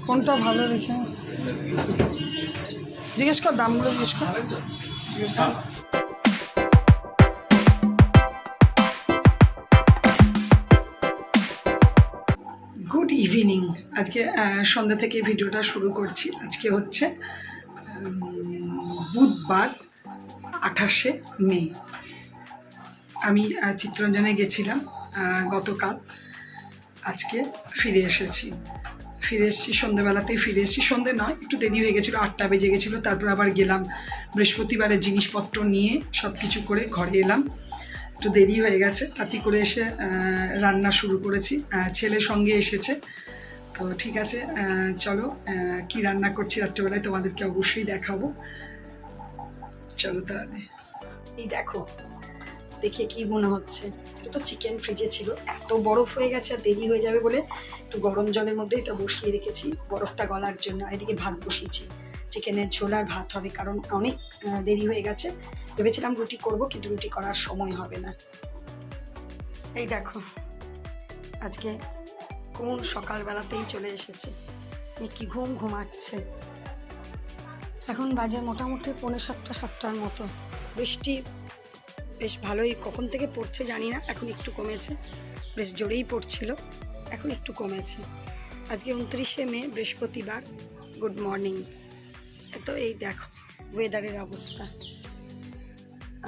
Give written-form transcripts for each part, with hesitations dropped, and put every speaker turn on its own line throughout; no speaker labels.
কোনটা ভালো দেখে জিজ্ঞেস কর, দামগুলো জিজ্ঞেস কর। Good evening. আজকে সন্ধ্যা থেকে ভিডিওটা শুরু করছি। আজকে হচ্ছে বুধবার 28শে মে। আমি চিত্তরঞ্জনে গেছিলাম গতকাল, আজকে ফিরে এসেছি সন্ধ্যেবেলাতেই ফিরে এসেছি। সন্ধ্যে নয়, একটু দেরি হয়ে গেছিলো, 8টা বেজে গেছিলো। তারপর আবার গেলাম, বৃহস্পতিবারের জিনিসপত্র নিয়ে সব কিছু করে ঘরে এলাম, একটু দেরি হয়ে গেছে। তাড়াতাড়ি করে এসে রান্না শুরু করেছি। ছেলের সঙ্গে এসেছে, তো ঠিক আছে চলো কি রান্না করছি রাত্রেবেলায় তোমাদেরকে অবশ্যই দেখাবো। চলো তাহলে। এই দেখো, দেখে কি মনে হচ্ছে, এটা তো চিকেন ফ্রিজে ছিল, এত বরফ হয়ে গেছে আর দেরি হয়ে যাবে বলে একটু গরম জলের মধ্যে এটা বসিয়ে রেখেছি বরফটা গলার জন্য। আর এদিকে ভাত বসিয়েছি, চিকেনের ঝোল আর ভাত হবে, কারণ অনেক দেরি হয়ে গেছে। ভেবেছিলাম রুটি করব, কিন্তু রুটি করার সময় হবে না। এই দেখো, আজকে কোন সকালবেলাতেই চলে এসেছে, কি ঘুমাচ্ছে। এখন বাজে মোটামুটি 6:45-7টার মতো। বৃষ্টি বেশ ভালোই কখন থেকে পড়ছে জানি না, এখন একটু কমেছে। বেশ জোরেই পড়ছিল, এখন একটু কমেছে। আজকে 29শে মে, বৃহস্পতিবার। Good morning. তো এই দেখো ওয়েদারের অবস্থা।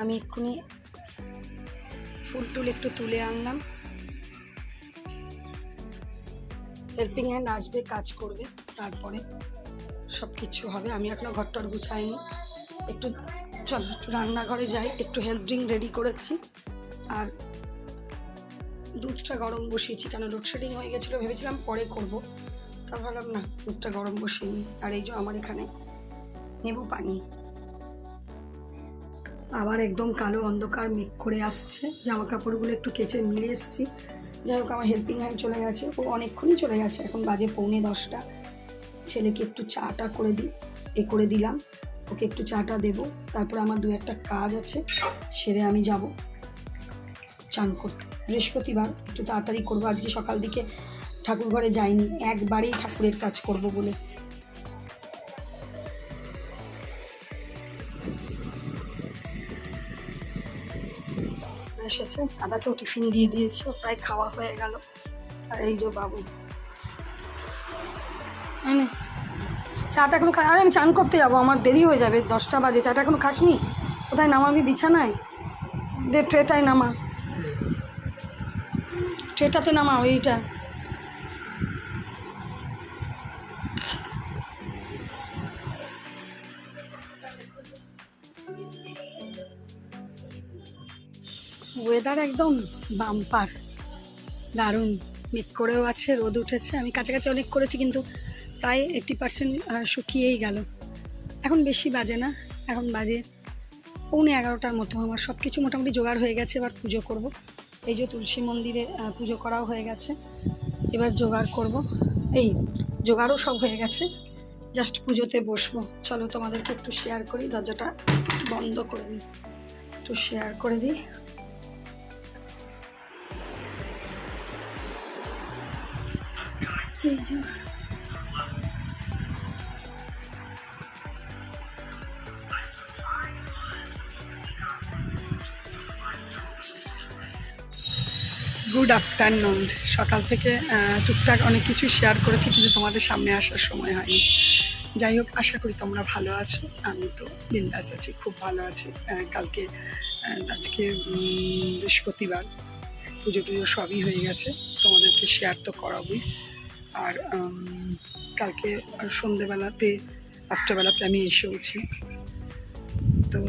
আমি এক্ষুনি ফুল টুল একটু তুলে আনলাম। হেল্পিং হ্যান্ড আসবে, কাজ করবে, তারপরে সব কিছু হবে। আমি এখনও ঘরটর গুছাইনি। একটু চলো একটু রান্নাঘরে যাই। একটু হেলথ ড্রিঙ্ক রেডি করেছি, আর দুধটা গরম বসিয়েছি, কেন লোডশেডিং হয়ে গেছিলো, ভেবেছিলাম পরে করব, তা ভাবলাম না, দুধটা গরম বসিয়ে নিই। আর এই যে আমার এখানে নেবু পানি। আবার একদম কালো অন্ধকার মেঘ করে আসছে। জামা কাপড়গুলো একটু কেচে মিলে এসেছি। যাই হোক, আমার হেল্পিং হ্যান্ড চলে গেছে, ও অনেকক্ষণই চলে গেছে, এখন বাজে 9:45। ছেলেকে একটু চাটা করে দিলাম, ওকে একটু চাটা দেবো। তারপর আমার 2-1টা কাজ আছে, সেরে আমি যাব চান করতে। বৃহস্পতিবার একটু তাড়াতাড়ি করবো। আজকে সকাল দিকে ঠাকুর ঘরে যাইনি, একবারেই ঠাকুরের কাজ করব বলে। এসেছে, দাদাকেও টিফিন দিয়ে দিয়েছি, ও প্রায় খাওয়া হয়ে গেল। আর এই যে বাবু, চাটা এখনো আরে আমি চান করতে যাবো, আমার দেরি হয়ে যাবে, 10টা বাজে। চাটা এখনো খাসনি? কোথায় নামাবি? বিছানায় দে, ট্রেটায় নামা, ট্রেটাতে নামা ওইটা। ওয়েদার একদম বাম্পার, দারুণ। মেঘ করেও আছে, রোদ উঠেছে। আমি কাছাকাছি অনেক করেছি, কিন্তু প্রায় 80% শুকিয়েই গেল। এখন বেশি বাজে না, এখন বাজে 11:15 মতো। আমার সব কিছু মোটামুটি জোগাড় হয়ে গেছে, এবার পুজো করব। এই যে তুলসী মন্দিরে পুজো করাও হয়ে গেছে, এবার জোগাড় করব। এই জোগাড়ও সব হয়ে গেছে, জাস্ট পুজোতে বসবো। চলো তোমাদেরকে একটু শেয়ার করি, দরজাটা বন্ধ করে নিই, একটু শেয়ার করে দিই। এই যে গুড আফটারনুন। সকাল থেকে টুকটাক অনেক কিছু শেয়ার করেছি, কিন্তু তোমাদের সামনে আসার সময় হয়নি। যাই হোক, আশা করি তোমরা ভালো আছো। আমি তো বিন্দাস আছি, খুব ভালো আছি। কালকে আজকে বৃহস্পতিবার, পুজো টুজো সবই হয়ে গেছে, তোমাদেরকে শেয়ার তো করাবই। আর কালকে সন্ধেবেলাতে, রাত্রেবেলাতে আমি এসেওছি। তো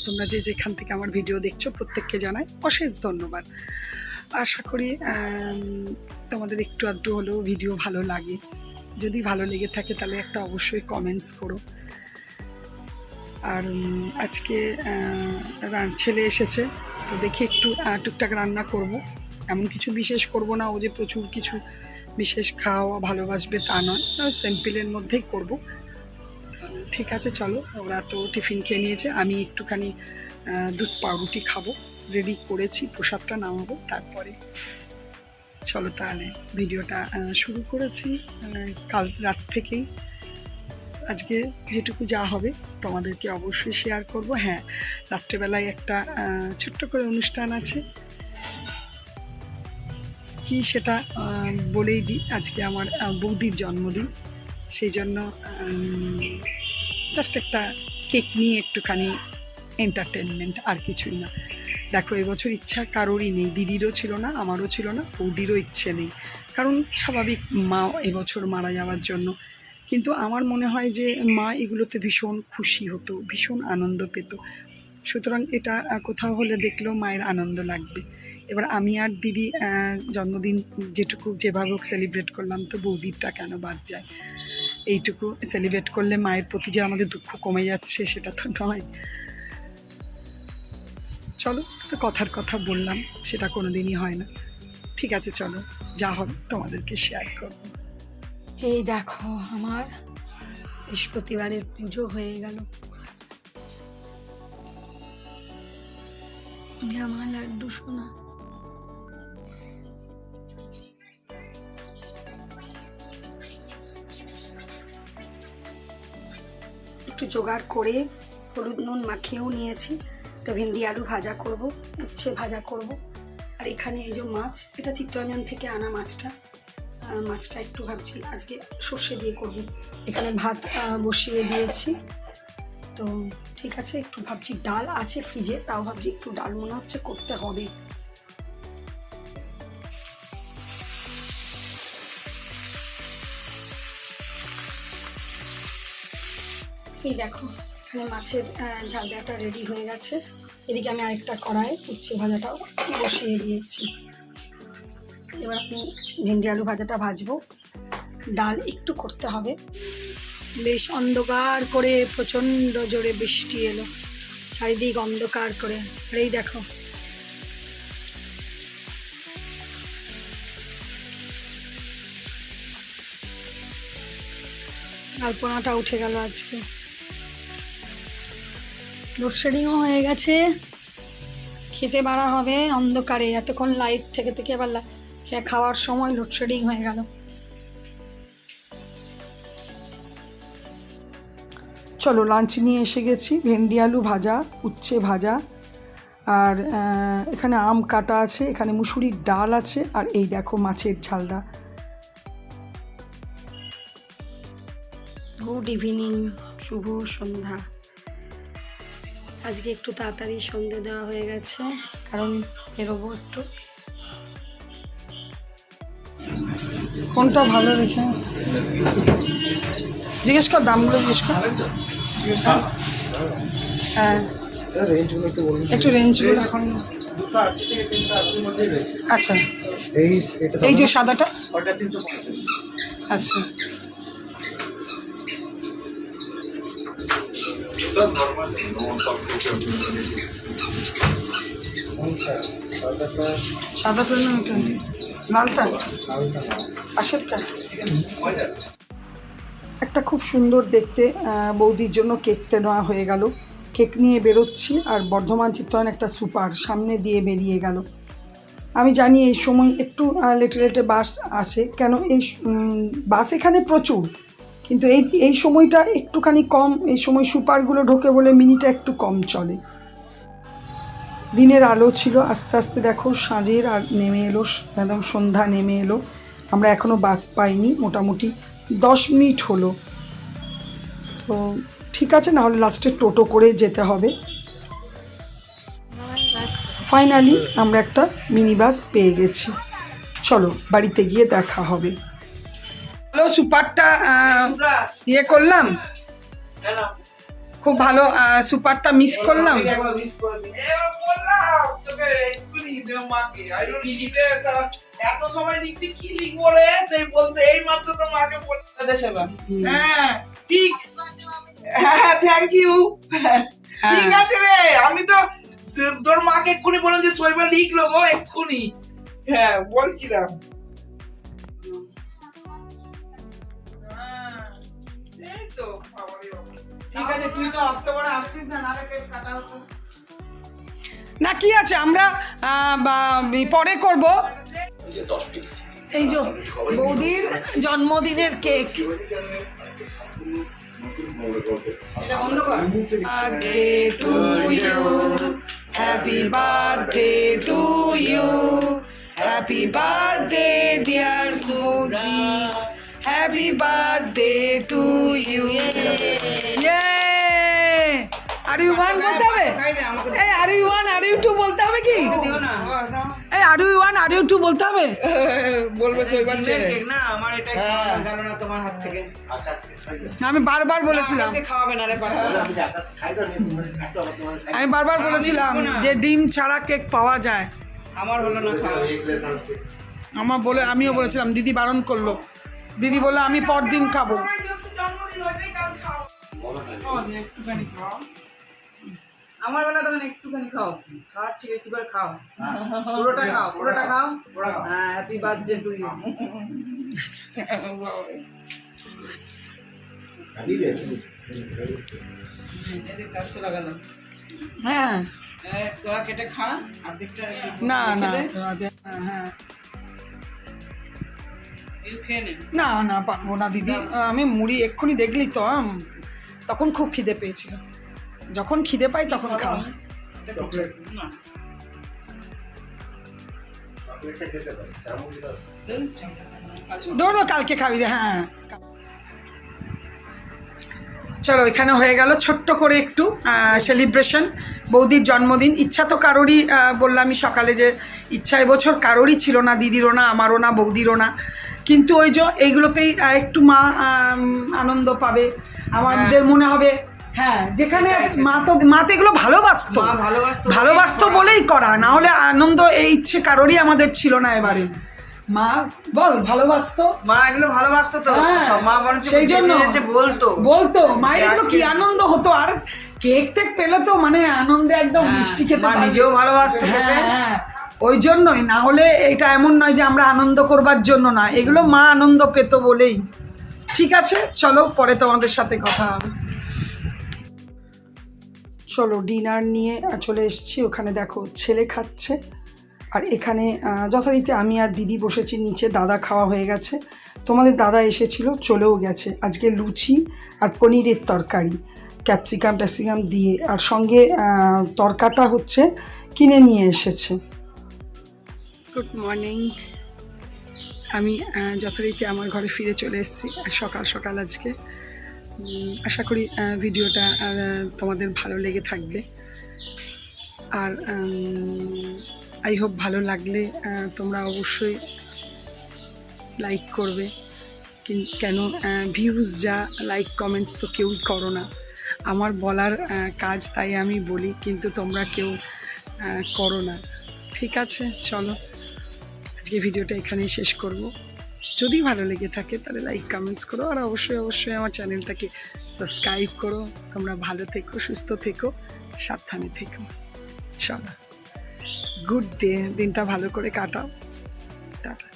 তোমরা যে যেখান থেকে আমার ভিডিও দেখছো, প্রত্যেককে জানাই অশেষ ধন্যবাদ। আশা করি তোমাদের একটু আধটু হলেও ভিডিও ভালো লাগে। যদি ভালো লেগে থাকে তাহলে একটা অবশ্যই কমেন্টস করো। আর আজকে ছেলে এসেছে, তো দেখি একটু টুকটাক রান্না করব। এমন কিছু বিশেষ করব না, ও যে প্রচুর কিছু বিশেষ খাওয়া ভালোবাসবে তা নয়, সিম্পলের মধ্যেই করব। ঠিক আছে চলো, ওরা তো টিফিন খেয়ে নিয়েছে, আমি একটুখানি দুধ পাউরুটি খাবো। রেডি করেছি, প্রসাদটা নামাবো, তারপরে চলো তাহলে ভিডিওটা শুরু করেছি কাল রাত থেকেই। আজকে যেটুকু যা হবে তোমাদেরকে অবশ্যই শেয়ার করব। হ্যাঁ, রাত্রেবেলায় একটা ছোট্ট করে অনুষ্ঠান আছে, কি সেটা বলেই দিই। আজকে আমার বৌদির জন্মদিন, সেই জন্য জাস্ট একটা কেক নিয়ে একটুখানি এন্টারটেনমেন্ট, আর কিছুই না। দেখো, এবছর ইচ্ছা কারোরই নেই, দিদিরও ছিল না, আমারও ছিল না, বৌদিরও ইচ্ছে নেই, কারণ স্বাভাবিক মা এবছর মারা যাওয়ার জন্য। কিন্তু আমার মনে হয় যে মা এগুলোতে ভীষণ খুশি হতো, ভীষণ আনন্দ পেত, সুতরাং এটা কোথাও হলে দেখলেও মায়ের আনন্দ লাগবে। এবার আমি আর দিদি জন্মদিন যেটুকু যেভাবে হোক সেলিব্রেট করলাম, তো বৌদিরটা কেন বাদ যায়? এইটুকু সেলিব্রেট করলে মায়ের প্রতি যে আমাদের দুঃখ কমে যাচ্ছে সেটা তো নয়। চলো, তো কথার কথা বললাম, সেটা কোনো দিনই হয় না। ঠিক আছে, চলো যা হবে তোমাদেরকে শেয়ার করব। এই দেখো, আমার বৃহস্পতিবারের পুজো হয়ে গেল। আমার লাড্ডু সোনা, একটু জোগাড় করে হলুদ নুন মাখিয়েও নিয়েছি। একটা ভেন্ডি আলু ভাজা করব, উচ্ছে ভাজা করব। আর এখানে এই যে মাছ, এটা চিত্তরঞ্জন থেকে আনা মাছটা একটু ভাবছি আজকে সর্ষে দিয়ে করব। এখানে ভাত বসিয়ে দিয়েছি, তো ঠিক আছে। একটু ভাবছি ডাল আছে ফ্রিজে, তাও ভাবছি একটু ডাল মনে হচ্ছে করতে হবে। এই দেখো, এখানে মাছের ঝাল দেওয়াটা রেডি হয়ে গেছে। এদিকে আমি আরেকটা কড়াইয়ে উচ্ছে ভাজাটাও বসিয়ে দিয়েছি। এবার আমি ভেন্ডি আলু ভাজাটা ভাজবো, ডাল একটু করতে হবে। বেশ অন্ধকার করে প্রচণ্ড জোরে বৃষ্টি এলো, চারিদিক অন্ধকার করে। আর এই দেখো, আলপনাটা উঠে গেল আজকে। লোডশেডিংও হয়ে গেছে, খেতে বাড়া হবে অন্ধকারে। এতক্ষণ লাইট থেকে থেকে এবার খাওয়ার সময় লোডশেডিং হয়ে গেল। চলো, লাঞ্চ নিয়ে এসে গেছি। ভেন্ডি আলু ভাজা, উচ্ছে ভাজা, আর এখানে আম কাটা আছে, এখানে মুসুরির ডাল আছে, আর এই দেখো মাছের ঝালদা। গুড ইভিনিং, শুভ সন্ধ্যা। আজকে একটু তাড়াতাড়ি সন্ধে দেওয়া হয়ে গেছে, কারণ বেরোবো একটু। কোনটা ভালো দেখে জিজ্ঞেস কর, দামগুলো জিজ্ঞেস কর। হ্যাঁ, একটু রেঞ্জগুলো এখন। আচ্ছা, এই যে সাদাটা, আচ্ছা। সাদাটা না, ওটা লালটা, পাশেরটা। একটা খুব সুন্দর দেখতে বৌদির জন্য কেকটা নেওয়া হয়ে গেল। কেক নিয়ে বেরোচ্ছি, আর বর্ধমান চিত্তরঞ্জন একটা সুপার সামনে দিয়ে বেরিয়ে গেল। আমি জানি এই সময় একটু লেটে লেটে বাস আসে, কেন এই বাস এখানে প্রচুর, কিন্তু এই সময়টা একটুখানি কম। এই সময় সুপারগুলো ঢোকে বলে মিনিটা একটু কম চলে। দিনের আলো ছিল, আস্তে আস্তে দেখো সাঁঝের আর নেমে এলো, একদম সন্ধ্যা নেমে এলো। আমরা এখনও বাস পাইনি, মোটামুটি 10 মিনিট হলো। তো ঠিক আছে, নাহলে লাস্টে টোটো করে যেতে হবে। ফাইনালি আমরা একটা মিনি বাস পেয়ে গেছি। চলো, বাড়িতে গিয়ে দেখা হবে। হ্যালো, সুপারটা ইয়ে করলাম, খুব ভালো। সুপারটা মিস করলাম।
এত সময় লিখতে কি লিখবো রে, সেই বলতে এই মাত্র তো মাকে বলতে সেবা। হ্যাঁ ঠিক, হ্যাঁ থ্যাংক ইউ। ঠিক আছে রে, আমি তো তোর মাকে এক্ষুনি বললাম যে শৈবা লিখলো গো এক্ষুনি। হ্যাঁ বলছিলাম। এই তো ঠিক আছে, তুই তো অক্টোবরে আসছিস না, নাহলে কেক কাটা হতো
না। কি আছে, আমরা পরে করব। এই যে বৌদির জন্মদিনের কেক।
এটা বন্ধ কর।
Birthday to you, happy birthday to you, happy birthday dear Sudi, happy birthday to you. Are you one বলতে হবে,
খাই দে আমাকে।
এই are you one are you two বলতে হবে কি?
দিও না।
এই are you one are you two বলতে হবে।
বলবে সইবার ছেড়ে। না আমার এটা গেল না তোমার হাত থেকে।
আমি বারবার বলেছিলাম,
আজকে খাওয়াবে না রে পারতো।
আমি বারবার বলেছিলাম যে ডিম ছাড়া কেক পাওয়া যায়।
আমার হলো না খাওয়া।
আমিও বলেছিলাম, দিদি বারণ করলো। দিদি বললো আমি পরদিন খাবো।
আমার বেলা তখন একটুখানি খাও, খাওয়াচ্ছি বেশি করে খাও, পুরোটা খাও, পুরোটা খাও। হ্যাঁ, হ্যাপি বার্থডে টু ইউ। লাগালাম।
হ্যাঁ
তোরা কেটে খা, অর্ধেকটা
না না হ্যাঁ
খেয়ে নে।
না না পারবো না দিদি, আমি মুড়ি এক্ষুনি দেখলি তো তখন খুব খিদে পেয়েছিল। যখন খিদে পাই তখন খাও।
না
দৌড়ো কালকে খাবি রে। হ্যাঁ চলো, এখানে হয়ে গেল ছোট্ট করে একটু সেলিব্রেশন, বৌদির জন্মদিন। ইচ্ছা তো কারোরই, বললামই সকালে যে ইচ্ছা এবছর কারোরই ছিল না, দিদিরও না, আমারও না, বৌদিরও না। কিন্তু ওই যে এইগুলোতেই একটু মা আনন্দ পাবে, আমাদের মনে হবে। হ্যাঁ, যেখানে মা তো এগুলো ভালোবাসতো, ভালোবাসতো বলেই করা, না হলে আনন্দ এই ইচ্ছে কারোরই আমাদের ছিল না এবারে। মা বল ভালোবাসতো,
মা এগুলো ভালোবাসতো তো, সব মা বলছে
সেই জন্য বলতো মায়ের এগুলো কি আনন্দ হতো। আর কেক টেক পেলে তো মানে আনন্দে একদম মিষ্টি খেতে,
নিজেও ভালোবাসতো খেতে।
হ্যাঁ ওই জন্যই, না হলে এটা এমন নয় যে আমরা আনন্দ করবার জন্য না, এগুলো মা আনন্দ পেত বলেই। ঠিক আছে চলো, পরে তোমাদের সাথে কথা হবে। চলো ডিনার নিয়ে চলে এসেছি। ওখানে দেখো ছেলে খাচ্ছে, আর এখানে যথারীতি আমি আর দিদি বসেছি নিচে। দাদা খাওয়া হয়ে গেছে, তোমাদের দাদা এসেছিল চলেও গেছে। আজকে লুচি আর পনিরের তরকারি, ক্যাপসিকাম ট্যাপসিকাম দিয়ে, আর সঙ্গে তরকাটা হচ্ছে কিনে নিয়ে এসেছে। গুড মর্নিং, আমি যথারীতি আমার ঘরে ফিরে চলে এসেছি সকাল সকাল আজকে। আশা করি ভিডিওটা তোমাদের ভালো লেগে থাকবে। আর আই হোপ ভালো লাগলে তোমরা অবশ্যই লাইক করবে। কেন ভিউজ যা, লাইক কমেন্টস তো কেউই করো না। আমার বলার কাজ, তাই আমি বলি, কিন্তু তোমরা কেউ করো না। ঠিক আছে চলো, আজকে ভিডিওটা এখানেই শেষ করব। যদি ভালো লেগে থাকে তাহলে লাইক কমেন্টস করো, আর অবশ্যই অবশ্যই আমার চ্যানেলটাকে সাবস্ক্রাইব করো। তোমরা ভালো থেকো, সুস্থ থেকো, সাবধানে থেকো। চলো, গুড ডে, দিনটা ভালো করে কাটাও। টাটা।